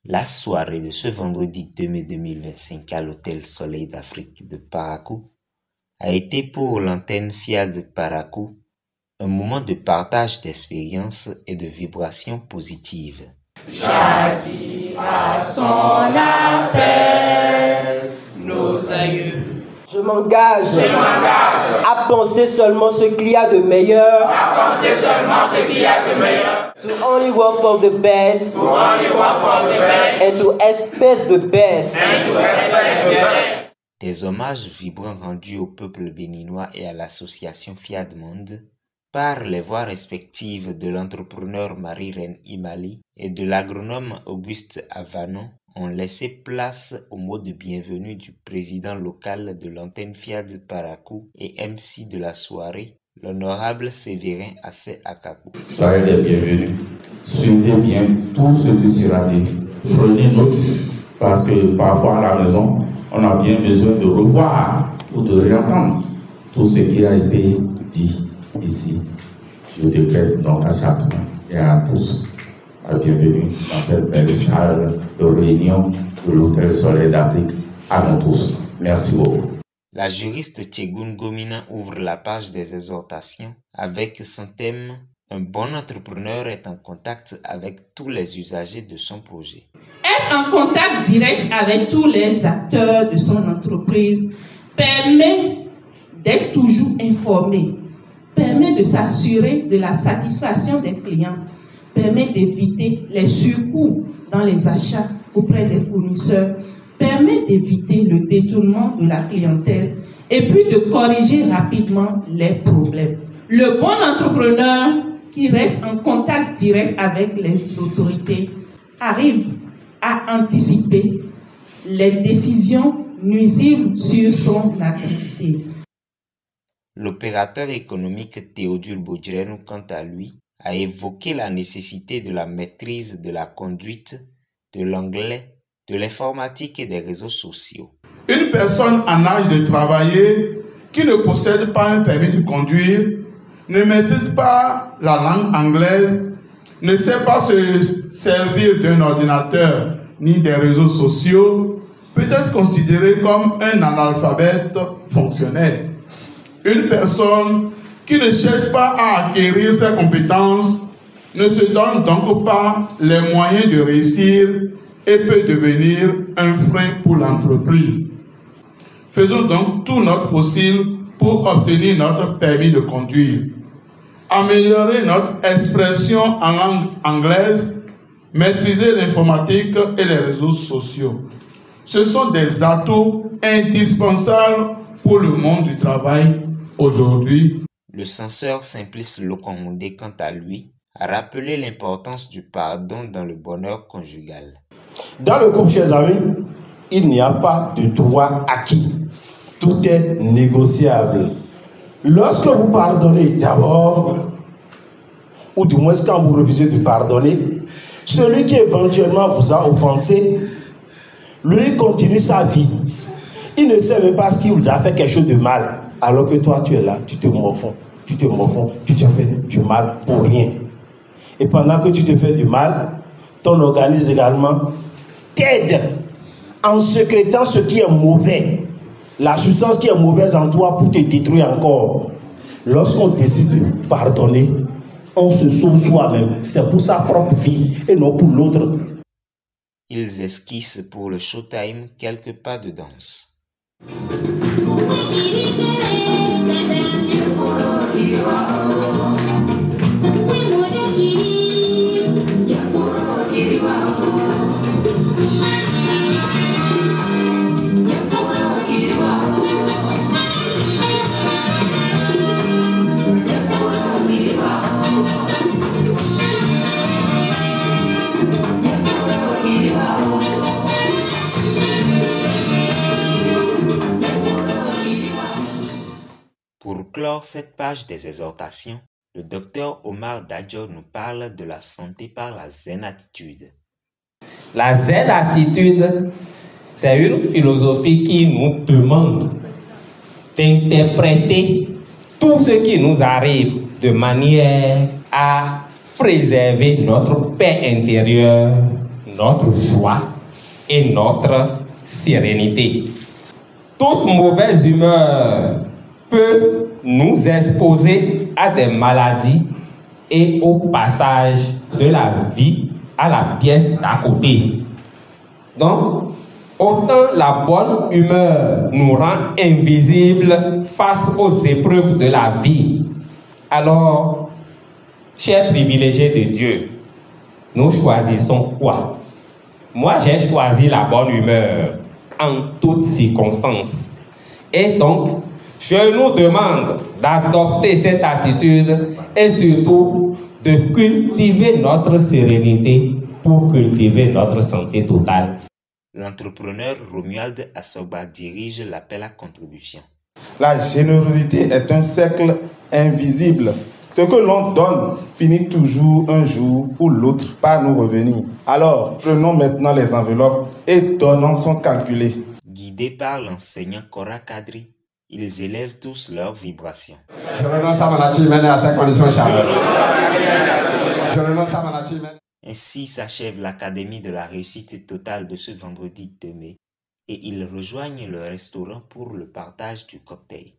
La soirée de ce vendredi 2 mai 2025 à l'hôtel Soleil d'Afrique de Parakou a été pour l'antenne Fiad Parakou un moment de partage d'expériences et de vibrations positives. J'attire à son appel nos aïeux. Je m'engage à penser seulement ce qu'il y a de meilleur. To only work for the best. And to expect the best. Des hommages vibrants rendus au peuple béninois et à l'association Fiad Monde par les voix respectives de l'entrepreneur Marie-Reine Imali et de l'agronome Auguste Avanon ont laissé place au mot de bienvenue du président local de l'antenne Fiad Parakou et MC de la soirée, l'honorable Sévérin Assé Akakou. Soyez les bienvenus. Suivez bien tout ce qui sera dit. Prenez note, parce que parfois à la maison, on a bien besoin de revoir ou de réentendre tout ce qui a été dit ici. Je décrète donc à chacun et à tous la bienvenue dans cette belle salle de réunion de l'hôtel Soleil d'Afrique à nous tous. Merci beaucoup. La juriste Tchegoun Gomina ouvre la page des exhortations avec son thème « Un bon entrepreneur est en contact avec tous les usagers de son projet ». Être en contact direct avec tous les acteurs de son entreprise permet d'être toujours informé, permet de s'assurer de la satisfaction des clients, permet d'éviter les surcoûts dans les achats auprès des fournisseurs, permet d'éviter le détournement de la clientèle et puis de corriger rapidement les problèmes. Le bon entrepreneur qui reste en contact direct avec les autorités arrive à anticiper les décisions nuisibles sur son activité. L'opérateur économique Théodule Bodjirenou, quant à lui, a évoqué la nécessité de la maîtrise de la conduite, de l'anglais, de l'informatique et des réseaux sociaux. Une personne en âge de travailler qui ne possède pas un permis de conduire, ne maîtrise pas la langue anglaise, ne sait pas se servir d'un ordinateur ni des réseaux sociaux, peut être considéré comme un analphabète fonctionnel. Une personne qui ne cherche pas à acquérir ses compétences ne se donne donc pas les moyens de réussir et peut devenir un frein pour l'entreprise. Faisons donc tout notre possible pour obtenir notre permis de conduire. Améliorer notre expression en langue anglaise, maîtriser l'informatique et les réseaux sociaux. Ce sont des atouts indispensables pour le monde du travail aujourd'hui. Le censeur Simplice Lokonhoundé, quant à lui, a rappelé l'importance du pardon dans le bonheur conjugal. Dans le couple, chers amis, il n'y a pas de droit acquis. Tout est négociable. Lorsque vous pardonnez d'abord, ou du moins quand vous refusez de pardonner, celui qui éventuellement vous a offensé, lui continue sa vie. Il ne sait même pas ce qu'il vous a fait quelque chose de mal. Alors que toi, tu es là, tu te morfonds, tu te fais du mal pour rien. Et pendant que tu te fais du mal, ton organisme également t'aide en sécrétant ce qui est mauvais, la substance qui est mauvaise en toi pour te détruire encore. Lorsqu'on décide de pardonner, on se sauve soi-même. C'est pour sa propre vie et non pour l'autre. Ils esquissent pour le showtime quelques pas de danse. Pour clore cette page des exhortations, le docteur Omar Dadjo nous parle de la santé par la zen attitude. La zen attitude, c'est une philosophie qui nous demande d'interpréter tout ce qui nous arrive de manière à préserver notre paix intérieure, notre joie et notre sérénité. Toute mauvaise humeur peut nous exposer à des maladies et au passage de la vie à la pièce d'à côté. Donc, autant la bonne humeur nous rend invisibles face aux épreuves de la vie, alors, chers privilégiés de Dieu, nous choisissons quoi? Moi, j'ai choisi la bonne humeur en toutes circonstances. Et donc, je nous demande d'adopter cette attitude et surtout de cultiver notre sérénité pour cultiver notre santé totale. L'entrepreneur Romuald Assoba dirige l'appel à contribution. La générosité est un cercle invisible. Ce que l'on donne finit toujours un jour ou l'autre par nous revenir. Alors, prenons maintenant les enveloppes et donnons sans calculer. Guidés par l'enseignant Cora Kadri, ils élèvent tous leurs vibrations. Je renonce à ma nature humaine et à ses conditions charnelles. Je renonce à ma nature humaine. Ainsi s'achève l'Académie de la réussite totale de ce vendredi 2 mai et ils rejoignent le restaurant pour le partage du cocktail.